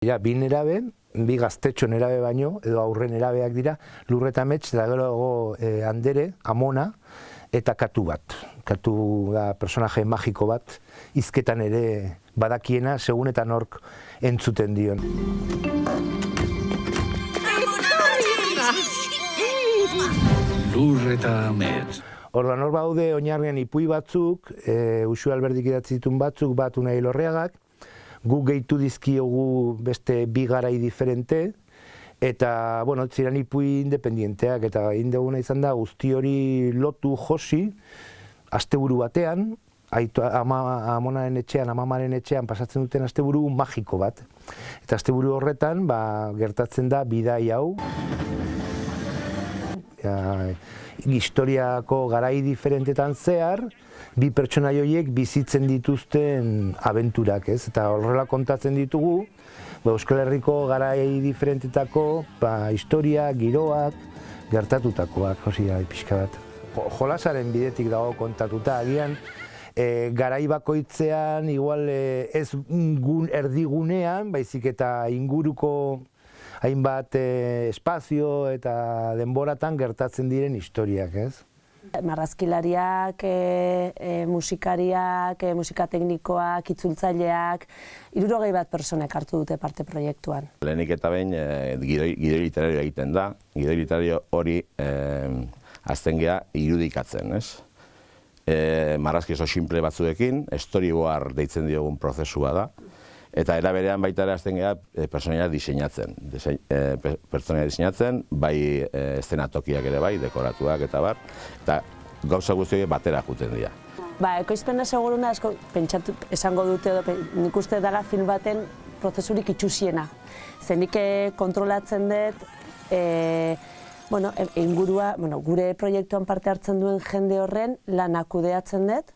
dira, bi nerabe, bi gaztetxo nerabe baino, edo aurre nerabeak dira, Lurreta Amets, eta gero Andere, Amona, eta Katu bat. Katu da personaje magiko bat, hizketan ere badakiena, segun eta nork entzuten dion. Lurreta Amets. Orduan hor baude oinarrian ipui batzuk, Uxue Alberdik idatzi ditun batzuk, bat Unai Elorriagak, guk gehitu dizkiogu beste bi garai diferente, eta, bueno, ziren ipui independienteak, eta egin duguna izan da guzti hori lotu josi, asteburu batean, Amonaren etxean, Amamaren etxean pasatzen duten asteburu magiko bat. Eta asteburu horretan, gertatzen da bidai hau. Historiako garai diferentetan zehar, bi pertsonai horiek bizitzen dituzten abenturak, ez? Eta horrela kontatzen ditugu, Euskal Herriko garai diferentetako historia, giroak, gertatutakoak, pixka bat. Jolasaren bidetik dago kontatuta, agian, garai bakoitzean, igual ez erdigunean, baizik eta inguruko hainbat espazio eta denboratan gertatzen diren historiak, ez? Marrazkilariak, musikariak, musikateknikoak, itzultzaileak, 60 bat pertsonek hartu dute parte proiektuan. Lehenik eta behin gidoi literario egiten da, gidoi literario hori azten geha irudikatzen, ez? Marrazki oso simple batzuekin, storyboard deitzen diogun prozesua da, eta era berean baita ere azten geha pertsonaia diseinatzen. Pertsonaia diseinatzen, bai eszenatokiak ere bai, dekoratuak eta bar, eta gauza guztiak batera juten dira. Ekoizpena seguruna asko pentsatu esango dute edo nik uste dela film baten prozesurik itxusiena. Zenik kontrolatzen dut, ingurua, gure proiektuan parte hartzen duen jende horren lana kudeatzen dut,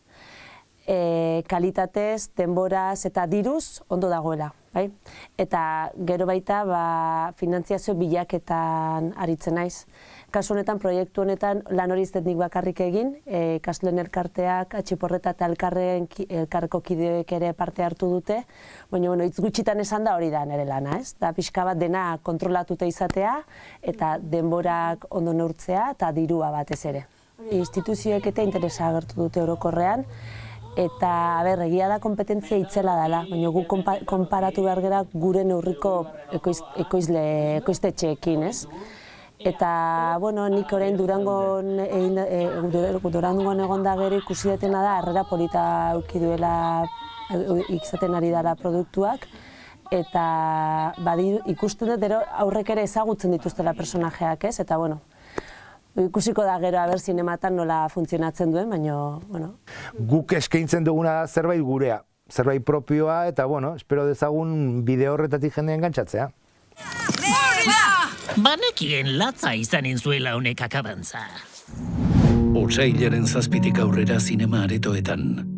kalitatez, denboraz eta diruz ondo dagoela. Eta gero baita finantziazio bilaketan aritzen naiz. Kasu honetan, proiektu honetan lan hori ez dut nik bakarrik egin, ikasleen elkarteak, Atxiporreta eta elkarreko kideek ere parte hartu dute, baina hitz gutxitan esan da hori da nire lana, ez? Da pixka bat dena kontrolatuta izatea eta denborak ondo neurtzea eta dirua batez ere. Instituzioek eta interesa agertu dute orokorrean, eta egia da kompetentzia itzela dela, baina guk konparatu behar gara gure neurriko ekoiztetxeekin, ez? Eta, nik orain Durangon egon da gero ikusi detena da, harrera polita duela izaten ari dela produktuak, eta ikusten dut aurrek ere ezagutzen dituztela personajeak, ez? Eta, ikusiko da gero aber zinematan nola funtzionatzen duen, baina, Guk eskaintzen duguna zerbait gurea, zerbait propioa, eta, espero dezagun bideo horretatik jendeen gantzatzea. Banekien latza izanen zuela honek akabantza. Otsailaren 7 aurrera zinema aretoetan.